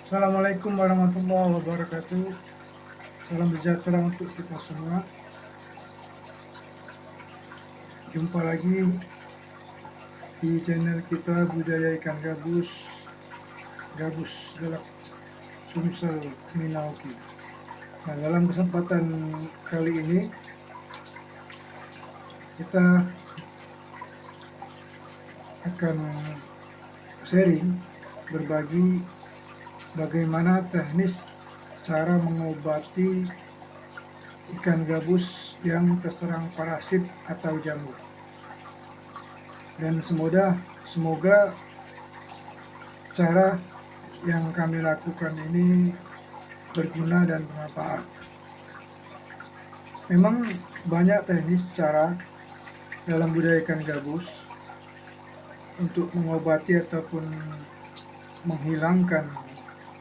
Assalamualaikum warahmatullahi wabarakatuh. Salam sejahtera untuk kita semua. Jumpa lagi di channel kita Budaya Ikan Gabus, Gabus Galak Sumsel Minauki. Nah, dalam kesempatan kali ini kita akan sharing, berbagi bagaimana teknis cara mengobati ikan gabus yang terserang parasit atau jamur. Dan semoga cara yang kami lakukan ini berguna dan bermanfaat. Memang banyak teknis cara dalam budaya ikan gabus untuk mengobati ataupun menghilangkan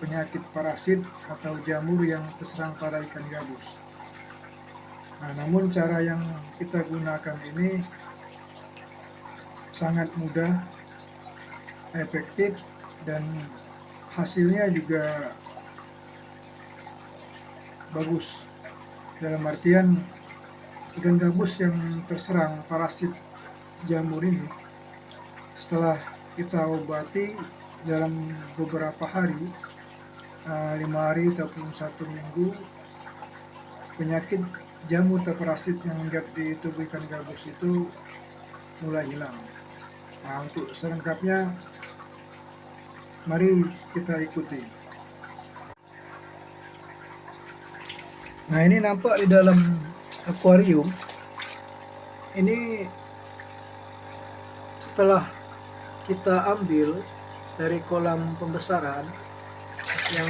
penyakit parasit atau jamur yang terserang pada ikan gabus. Nah, namun cara yang kita gunakan ini sangat mudah, efektif, dan hasilnya juga bagus. Dalam artian ikan gabus yang terserang parasit jamur ini, setelah kita obati dalam beberapa hari, 5 hari ataupun 1 minggu, penyakit jamur atau parasit yang hinggap di tubuh ikan gabus itu mulai hilang. Nah, untuk selengkapnya mari kita ikuti. Nah, ini nampak di dalam akuarium. Ini setelah kita ambil dari kolam pembesaran yang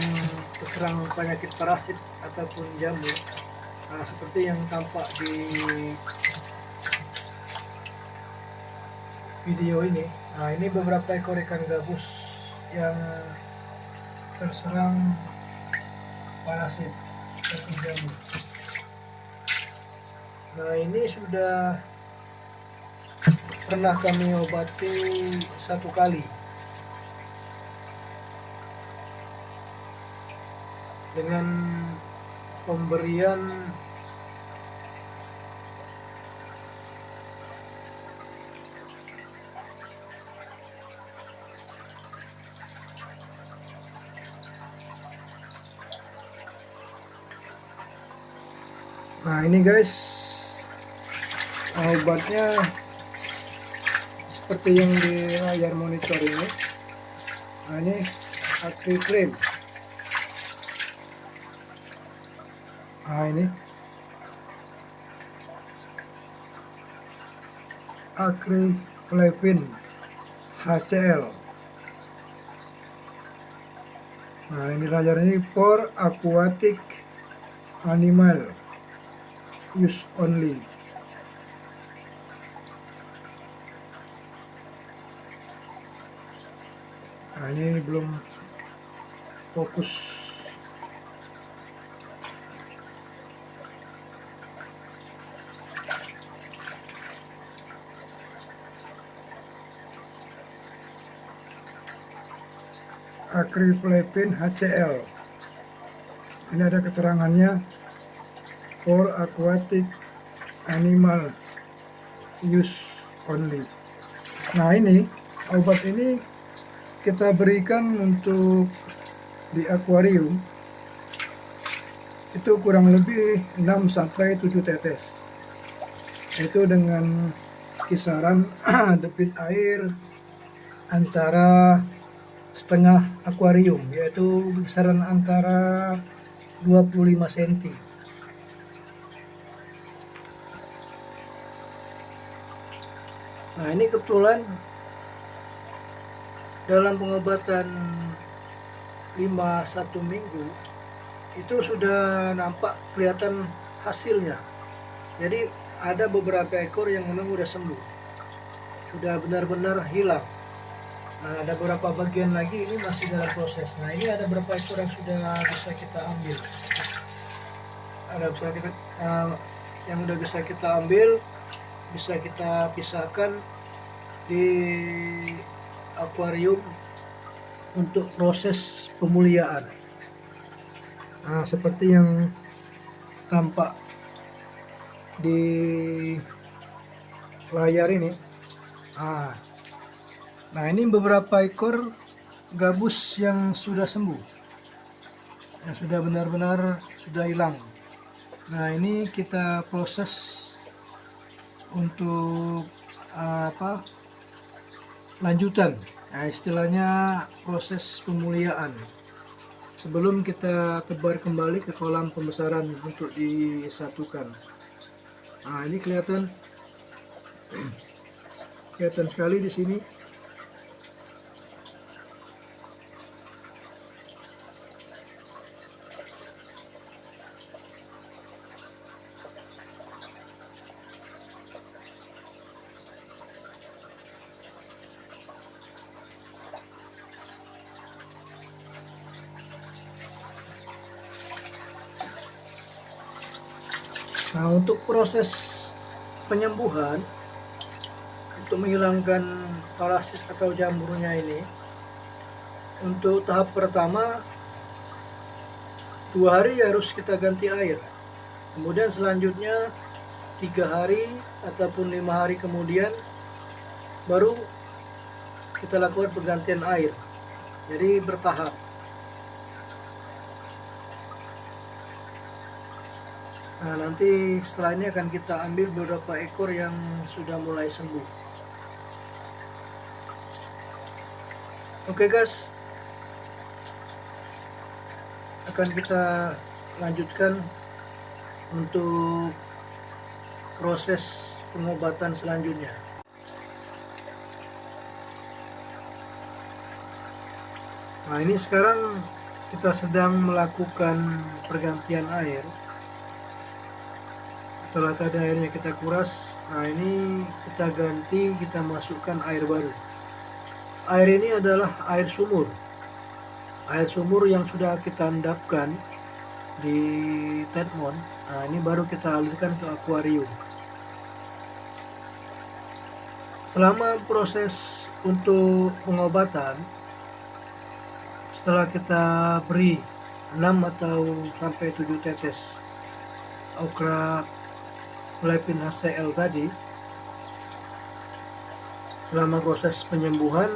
terserang penyakit parasit ataupun jamur. Nah, seperti yang tampak di video ini. Nah, ini beberapa ekor ikan gabus yang terserang parasit ataupun jamur. Nah, ini sudah pernah kami obati 1 kali dengan pemberian nah ini guys, obatnya seperti yang di layar monitor ini. Nah, ini Acry Cream. Nah, ini Acry Levin HCl. Nah, ini layar ini for aquatic animal use only. Nah, ini belum fokus. Acry Levin HCl. Ini ada keterangannya for aquatic animal use only. Nah, ini obat ini kita berikan untuk di akuarium itu kurang lebih 6-7 tetes. Itu dengan kisaran debit air antara setengah akuarium, yaitu kisaran antara 25 cm. Nah, ini kebetulan dalam pengobatan 1 minggu itu sudah nampak kelihatan hasilnya. Jadi ada beberapa ekor yang memang sudah sembuh, sudah benar-benar hilang. Nah, ada beberapa bagian lagi ini masih dalam proses. Nah, ini ada beberapa ekor yang sudah bisa kita ambil. Ada yang sudah bisa kita ambil, bisa kita pisahkan di akuarium untuk proses pemuliaan. Nah, seperti yang tampak di layar ini. Nah, ini beberapa ekor gabus yang sudah sembuh, yang sudah benar-benar sudah hilang. Nah, ini kita proses untuk lanjutan. Nah, istilahnya proses pemuliaan. Sebelum kita tebar kembali ke kolam pembesaran untuk disatukan. Nah, ini kelihatan sekali di sini. Nah, untuk proses penyembuhan untuk menghilangkan parasit atau jamurnya ini, untuk tahap pertama 2 hari harus kita ganti air. Kemudian selanjutnya 3 hari ataupun 5 hari kemudian baru kita lakukan penggantian air. Jadi bertahap. Nah, nanti setelah ini akan kita ambil beberapa ekor yang sudah mulai sembuh. Oke guys, akan kita lanjutkan untuk proses pengobatan selanjutnya. Nah, ini sekarang kita sedang melakukan pergantian air. Setelah tadi airnya kita kuras, nah ini kita ganti, kita masukkan air baru. Air ini adalah air sumur. Air sumur yang sudah kita endapkan di tetmon. Nah, ini baru kita alirkan ke akuarium. Selama proses untuk pengobatan, setelah kita beri 6 atau sampai 7 tetes okra Flavin HCl tadi, selama proses penyembuhan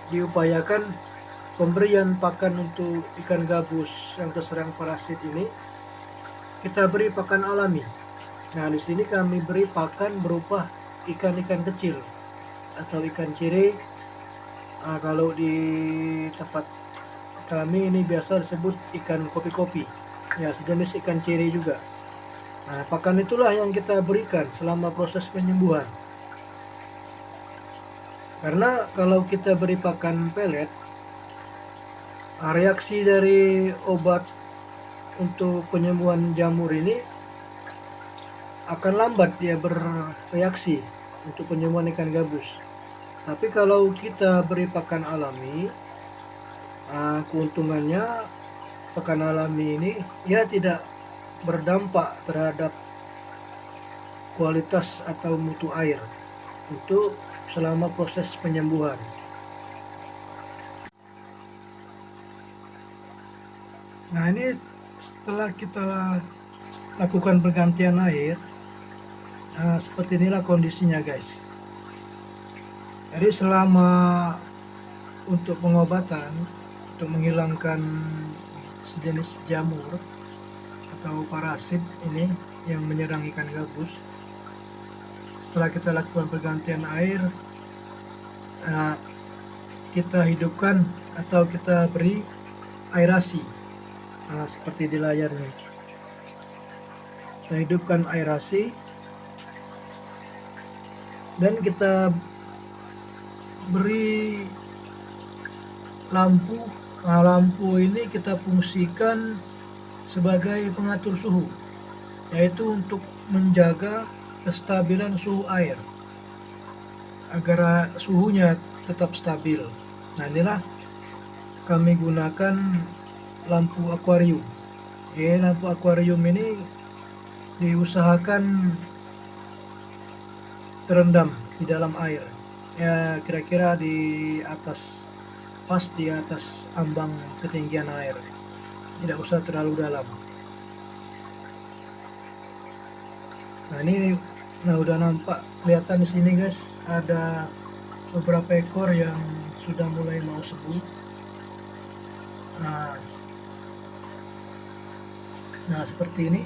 diupayakan pemberian pakan untuk ikan gabus yang terserang parasit ini kita beri pakan alami. Nah, di sini kami beri pakan berupa ikan-ikan kecil atau ikan cere. Nah, kalau di tempat kami ini biasa disebut ikan kopi-kopi, ya sejenis ikan cere juga. Nah, pakan itulah yang kita berikan selama proses penyembuhan. Karena kalau kita beri pakan pelet, reaksi dari obat untuk penyembuhan jamur ini akan lambat dia bereaksi untuk penyembuhan ikan gabus. Tapi kalau kita beri pakan alami, keuntungannya pakan alami ini ya tidak berdampak terhadap kualitas atau mutu air untuk selama proses penyembuhan. Nah, ini setelah kita lakukan pergantian air, seperti inilah kondisinya guys. Jadi selama untuk pengobatan untuk menghilangkan sejenis jamur atau parasit ini yang menyerang ikan gabus, setelah kita lakukan pergantian air, kita hidupkan atau kita beri aerasi. Nah, seperti di layar ini, kita hidupkan aerasi dan kita beri lampu. Nah, lampu ini kita fungsikan sebagai pengatur suhu, yaitu untuk menjaga kestabilan suhu air agar suhunya tetap stabil. Nah, inilah kami gunakan lampu akuarium. Lampu akuarium ini diusahakan terendam di dalam air, ya kira-kira di atas pas di atas ambang ketinggian air, tidak usah terlalu dalam. Nah ini, udah nampak kelihatan di sini guys, ada beberapa ekor yang sudah mulai mau sembuh. Nah seperti ini.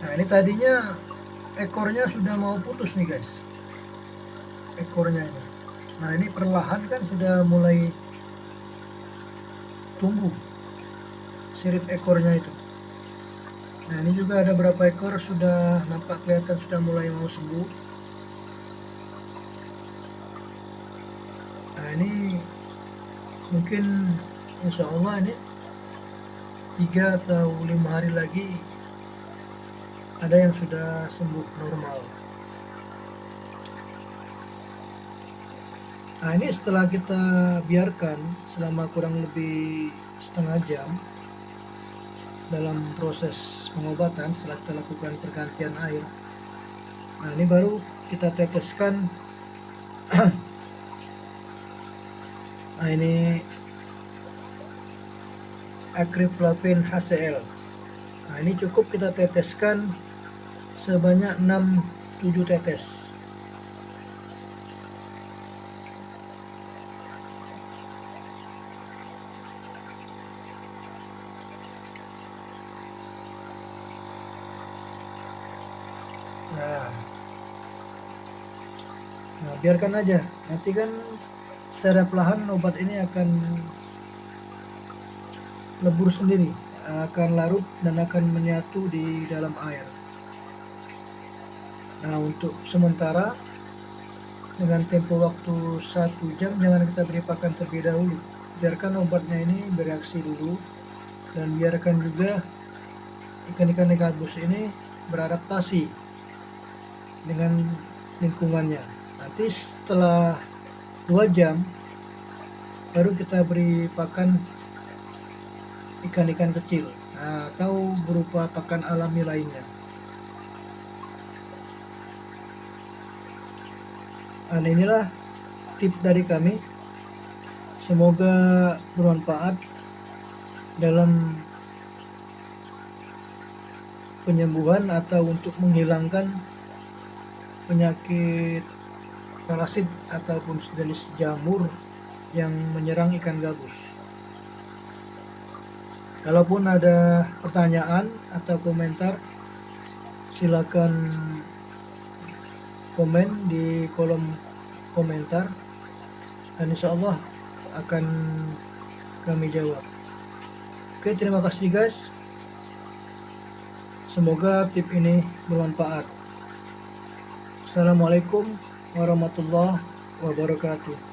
Nah ini tadinya ekornya sudah mau putus nih guys, ekornya ini. Nah ini perlahan kan sudah mulai tumbuh sirip ekornya itu. Nah ini juga ada beberapa ekor sudah nampak kelihatan sudah mulai mau sembuh. Nah ini mungkin insya Allah ini 3 atau 5 hari lagi ada yang sudah sembuh normal. Nah ini setelah kita biarkan selama kurang lebih setengah jam dalam proses pengobatan, setelah kita lakukan pergantian air. Nah ini baru kita teteskan nah ini Acryflavin HCl. Nah ini cukup kita teteskan sebanyak 6-7 tetes. Nah, biarkan aja, nanti kan secara perlahan obat ini akan lebur sendiri, akan larut dan akan menyatu di dalam air. Nah untuk sementara dengan tempo waktu 1 jam jangan kita beri pakan terlebih dahulu, biarkan obatnya ini bereaksi dulu, dan biarkan juga ikan-ikan gabus ini beradaptasi dengan lingkungannya. Nanti setelah 2 jam baru kita beri pakan ikan-ikan kecil, atau berupa pakan alami lainnya. Nah inilah tips dari kami, semoga bermanfaat dalam penyembuhan atau untuk menghilangkan penyakit parasit ataupun jenis jamur yang menyerang ikan gabus. Kalaupun ada pertanyaan atau komentar, silakan komen di kolom komentar, dan insya Allah akan kami jawab. Oke, terima kasih guys, semoga tips ini bermanfaat. Assalamualaikum warahmatullahi wabarakatuh.